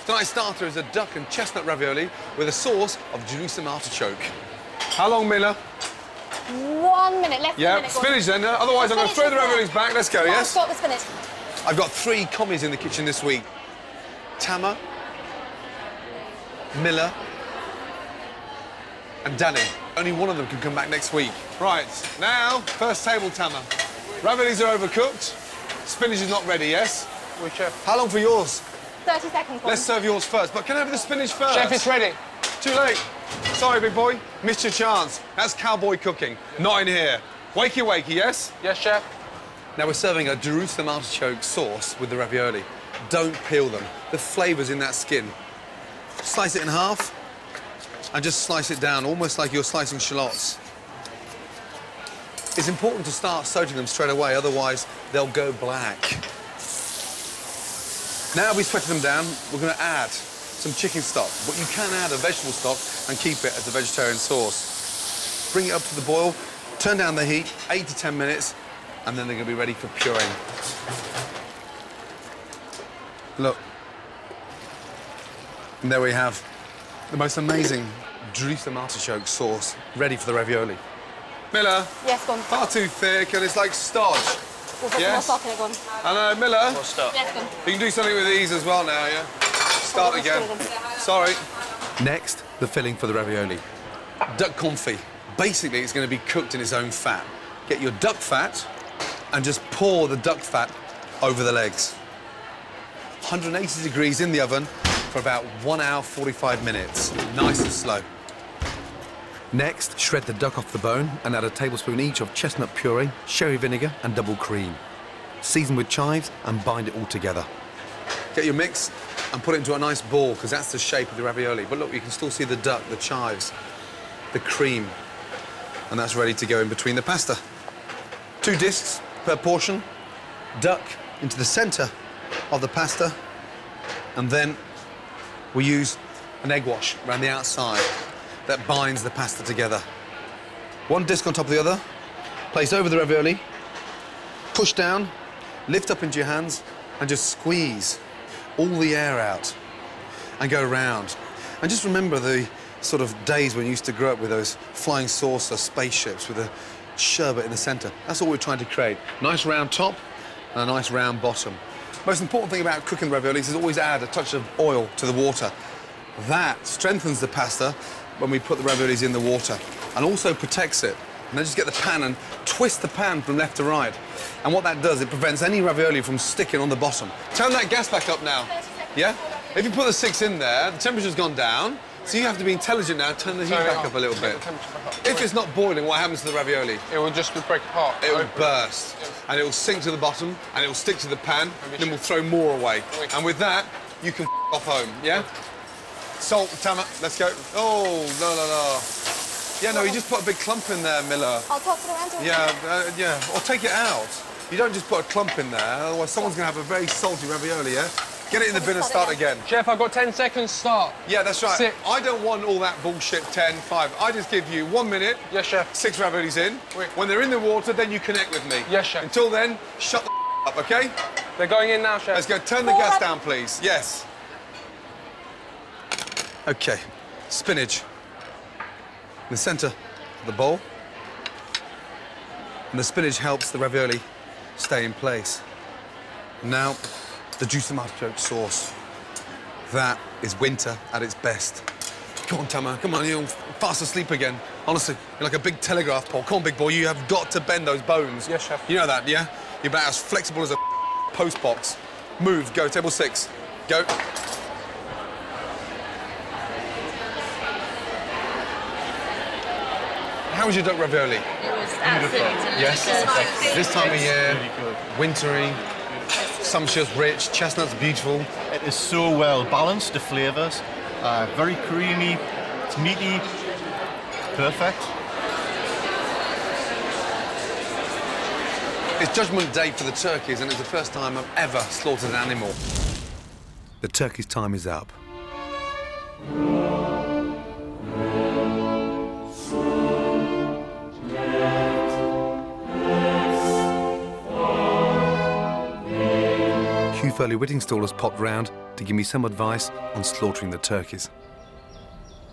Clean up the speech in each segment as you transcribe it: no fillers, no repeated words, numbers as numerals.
Tonight's starter is a duck and chestnut ravioli with a sauce of Jerusalem artichoke. How long, Miller? 1 minute, less than a minute. Spinach then, otherwise I'm going to throw the raviolis back. Let's go, yes? Got the spinach. I've got 3 commis in the kitchen this week. Tama, Miller, and Danny. Only one of them can come back next week. Right, now, first table, Tama. Raviolis are overcooked. Spinach is not ready, yes? Oui, chef. How long for yours? 30 seconds, Gordon. Let's serve yours first, but can I have the spinach first? Chef, it's ready. Too late. Sorry, big boy. Missed your chance. That's cowboy cooking. Not in here. Wakey, wakey, yes? Yes, chef. Now we're serving a Jerusalem artichoke sauce with the ravioli. Don't peel them. The flavour's in that skin. Slice it in half and just slice it down, almost like you're slicing shallots. It's important to start soaking them straight away, otherwise they'll go black. Now we've sweated them down, we're going to add some chicken stock, but you can add a vegetable stock and keep it as a vegetarian sauce. Bring it up to the boil, turn down the heat, 8 to 10 minutes, and then they're going to be ready for pureeing. Look. And there we have the most amazing Jerusalem artichoke sauce ready for the ravioli. Miller? Yes, Gordon. Far too thick and it's like stodge. We'll put Yes? some more stock in it, Gordon. And Miller? More stuff. Yes, Gordon. You can do something with these as well now, yeah? Start Oh, again. let's do them. Sorry. Next, the filling for the ravioli. Duck confit. Basically, it's going to be cooked in its own fat. Get your duck fat and just pour the duck fat over the legs. 180 degrees in the oven for about 1 hour, 45 minutes. Nice and slow. Next, shred the duck off the bone and add a tablespoon each of chestnut puree, sherry vinegar and double cream. Season with chives and bind it all together. Get your mix and put it into a nice ball, because that's the shape of the ravioli. But look, you can still see the duck, the chives, the cream, and that's ready to go in between the pasta. 2 discs per portion, duck into the centre of the pasta, and then we use an egg wash around the outside that binds the pasta together. 1 disc on top of the other, place over the ravioli, push down, lift up into your hands, and just squeeze all the air out and go around. And just remember the sort of days when you used to grow up with those flying saucer spaceships with a sherbet in the centre. That's all we're trying to create. Nice round top and a nice round bottom. Most important thing about cooking raviolis is always add a touch of oil to the water. That strengthens the pasta when we put the raviolis in the water and also protects it. And then just get the pan and twist the pan from left to right. And what that does, it prevents any ravioli from sticking on the bottom. Turn that gas back up now. Yeah? If you put the 6 in there, the temperature's gone down, so you have to be intelligent now, turn the heat back up a little bit. If it's not boiling, what happens to the ravioli? It will just break apart. It will burst, and it will sink to the bottom, and it will stick to the pan, then we'll throw more away. And with that, you can off home, yeah? Salt, Tama, let's go. Oh, no. Yeah, no, you just put a big clump in there, Miller. I'll toss it around to you. Yeah, or take it out. You don't just put a clump in there, otherwise someone's going to have a very salty ravioli, yeah? Get it in the bin and start again. Chef, I've got 10 seconds, start. Yeah, that's right. 6. I don't want all that bullshit, 10, 5. I just give you 1 minute. Yes, chef. 6 raviolis in. Oui. When they're in the water, then you connect with me. Yes, chef. Until then, shut the up, OK? They're going in now, chef. Let's go. Turn the gas down, please. Yes. OK. Spinach. In the centre of the bowl. And the spinach helps the ravioli stay in place. Now, the Jerusalem artichoke sauce. That is winter at its best. Come on, Tama, come on, you're fast asleep again. Honestly, you're like a big telegraph pole. Come on, big boy, you have got to bend those bones. Yes, chef. You know that, yeah? You're about as flexible as a post box. Move, go, table 6. Go. How was your duck ravioli? It was absolutely delicious. Yes? This time of year, wintry, sumptuous, rich, chestnuts beautiful. It is so well balanced, the flavours. Very creamy, it's meaty, perfect. It's Judgment Day for the turkeys, and it's the first time I've ever slaughtered an animal. The turkey's time is up. Hugh Fearnley-Whittingstall has popped round to give me some advice on slaughtering the turkeys.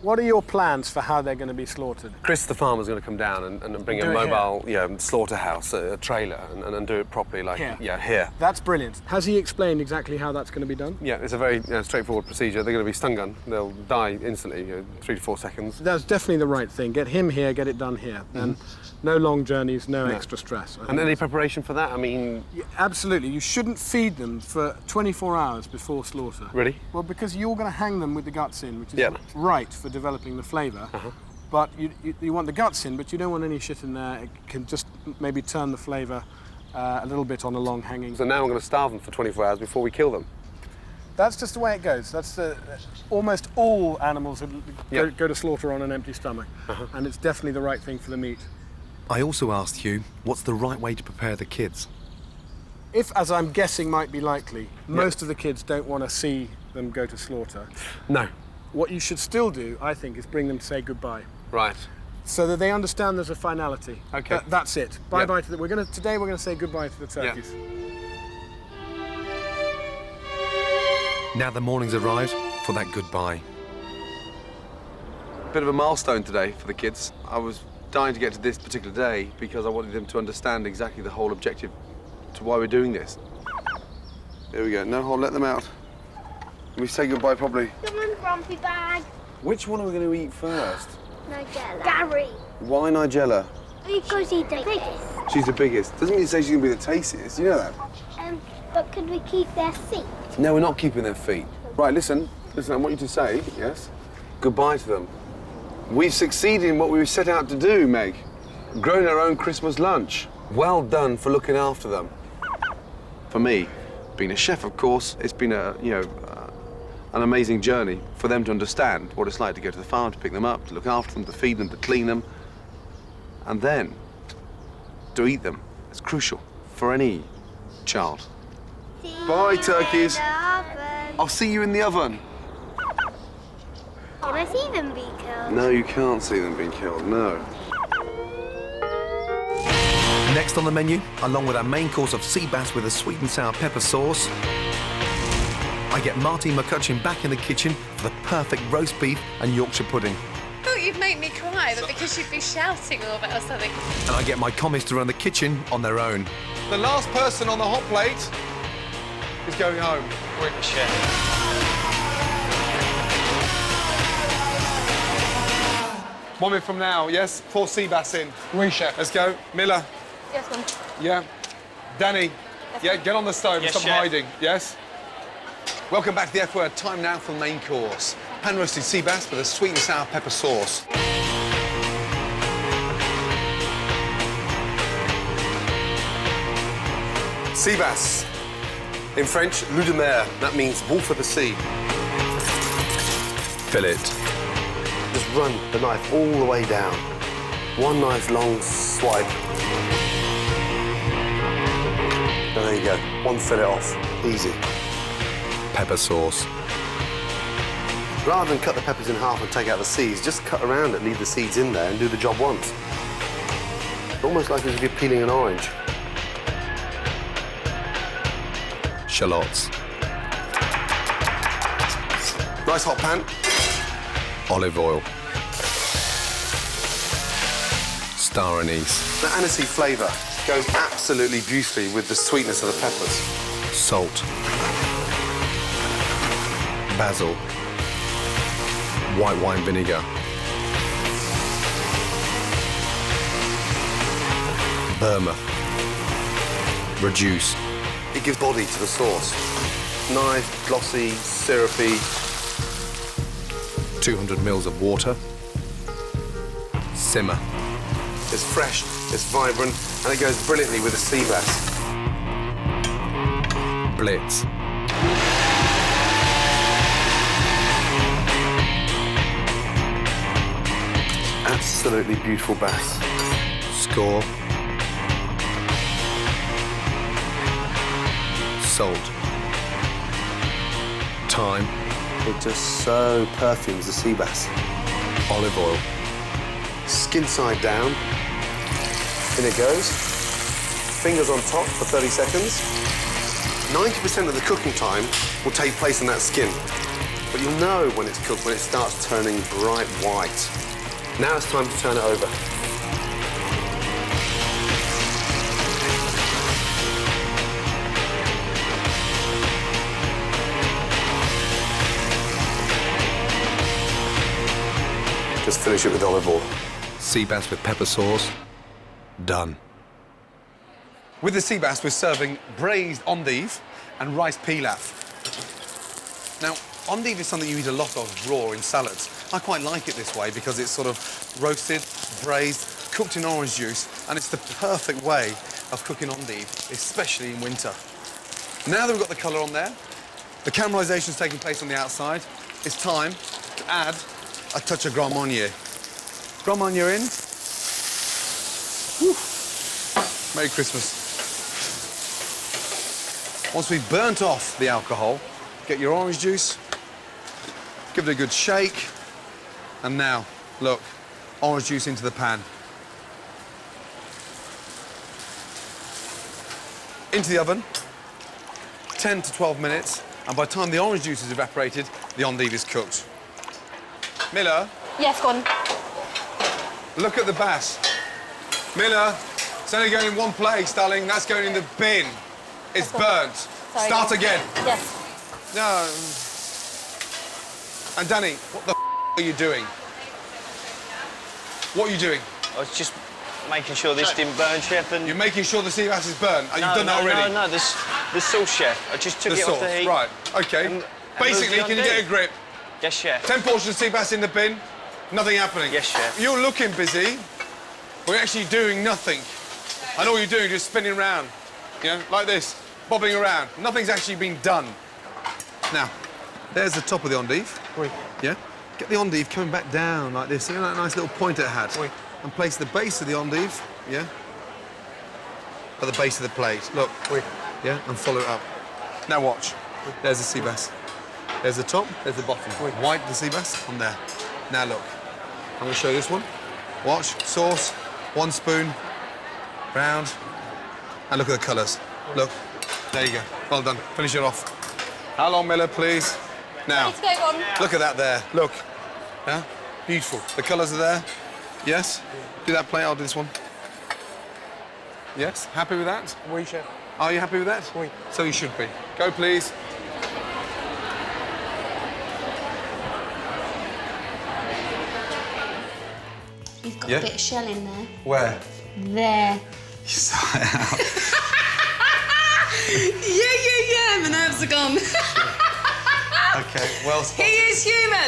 What are your plans for how they're going to be slaughtered? Chris, the farmer's going to come down and bring Do a it mobile slaughterhouse, a trailer, and do it properly, like, here. That's brilliant. Has he explained exactly how that's going to be done? Yeah, it's a very straightforward procedure. They're going to be stun gun. They'll die instantly, 3 to 4 seconds. That's definitely the right thing. Get him here, get it done here. And no long journeys, no extra stress. And any preparation for that? I mean... Yeah, absolutely. You shouldn't feed them for 24 hours before slaughter. Really? Well, because you're going to hang them with the guts in, which is right for developing the flavour. But you want the guts in, but you don't want any shit in there. It can just maybe turn the flavour a little bit on a long hanging. So now we're going to starve them for 24 hours before we kill them? That's just the way it goes. That's almost all animals go to slaughter on an empty stomach. And it's definitely the right thing for the meat. I also asked Hugh, what's the right way to prepare the kids? If, as I'm guessing might be likely, most of the kids don't want to see them go to slaughter. No. What you should still do, I think, is bring them to say goodbye. Right. So that they understand there's a finality. Okay. That's it. Bye-bye to the... Today we're going to say goodbye to the turkeys. Now the morning's arrived for that goodbye. Bit of a milestone today for the kids. I was dying to get to this particular day because I wanted them to understand exactly the whole objective to why we're doing this. There we go. No hold, let them out. We say goodbye properly. Come on, Grumpy Bag. Which one are we going to eat first? Nigella. Gary. Why Nigella? Because he's the biggest. She's the biggest. Doesn't mean to say she's going to be the tastiest. You know that? But could we keep their feet? No, we're not keeping their feet. Right, listen, I want you to say, yes, goodbye to them. We've succeeded in what we set out to do, Meg. Grown our own Christmas lunch. Well done for looking after them. For me, being a chef, of course, it's been an amazing journey for them to understand what it's like to go to the farm, to pick them up, to look after them, to feed them, to clean them, and then to eat them. It's crucial for any child. Bye, turkeys. I'll see you in the oven. Can I see them be killed? No, you can't see them being killed, no. Next on the menu, along with our main course of sea bass with a sweet and sour pepper sauce, I get Marty McCutcheon back in the kitchen for the perfect roast beef and Yorkshire pudding. I thought you'd make me cry, but because you'd be shouting all of it or something. And I get my commis to run the kitchen on their own. The last person on the hot plate is going home. Quick chef. One minute from now, yes? 4 sea bass in. Oui, chef. Let's go. Miller. Yes, ma'am. Yeah. Danny. Yeah, get on the stove and Yes, stop chef. hiding. Yes? Welcome back to the F Word. Time now for the main course. Pan-roasted sea bass with a sweet and sour pepper sauce. Sea bass. In French, loup de mer. That means wolf of the sea. Fillet. Just run the knife all the way down. One nice long swipe. And there you go. One fillet off. Easy. Pepper sauce. Rather than cut the peppers in half and take out the seeds, just cut around it, leave the seeds in there and do the job once. Almost like as if you're peeling an orange. Shallots. Nice hot pan. Olive oil. Star anise. The aniseed flavour goes absolutely beautifully with the sweetness of the peppers. Salt. Basil. White wine vinegar. Burma. Reduce. It gives body to the sauce. Nice, glossy, syrupy. 200 mils of water. Simmer. It's fresh, it's vibrant, and it goes brilliantly with the sea bass. Blitz. Absolutely beautiful bass. Score. Salt. Thyme. It just so perfumes the sea bass. Olive oil. Skin side down. In it goes. Fingers on top for 30 seconds. 90% of the cooking time will take place in that skin. But you'll know when it's cooked, when it starts turning bright white. Now it's time to turn it over. Just finish it with olive oil. Sea bass with pepper sauce, done. With the sea bass, we're serving braised endive and rice pilaf. Now, endive is something you eat a lot of raw in salads. I quite like it this way because it's sort of roasted, braised, cooked in orange juice, and it's the perfect way of cooking endive, especially in winter. Now that we've got the colour on there, the caramelisation is taking place on the outside, it's time to add a touch of Grand Marnier. Grand Marnier in. Whew. Merry Christmas. Once we've burnt off the alcohol, get your orange juice, give it a good shake, and now, look, orange juice into the pan. Into the oven, 10 to 12 minutes, and by the time the orange juice is evaporated, the endive is cooked. Miller? Yes, Gordon. Look at the bass. Miller, it's only going in one place, darling. That's going in the bin. It's burnt. Sorry, Start again. Yes. No. And Danny, what the are you doing? What are you doing? I was just making sure this didn't burn, Chef. And You're making sure the sea bass is burnt. You've done that no, already? No, the sauce, Chef. I just took The it sauce, off the heat. right. OK. And Basically, moved can you on get a in. grip? Yes, Chef. 10 portions of sea bass in the bin, nothing happening. Yes, Chef. You're looking busy. We're actually doing nothing. I know what you're doing, just spinning around, you know, like this, bobbing around. Nothing's actually been done. Now, there's the top of the endive. Oui. Yeah? Get the endive coming back down like this. See that nice little point it had? Oui. And place the base of the endive, yeah? At the base of the plate. Look. Oui. Yeah? And follow it up. Now watch. There's the sea bass. There's the top, there's the bottom. White, the sea bass, on there. Now look. I'm going to show you this one. Watch. Sauce, 1 spoon, round, and look at the colours. Look. There you go. Well done. Finish it off. How long, Miller, please? Now. Ready to go, Gordon. Look at that there. Look. Yeah? Beautiful. The colours are there. Yes? Do that plate, I'll do this one. Yes? Happy with that? Oui, chef. Are you happy with that? Oui. So you should be. Go, please. You've got Yeah? a bit of shell in there. Where? There. You saw it out. Yeah, my nerves are gone. OK, well spotted. He is human.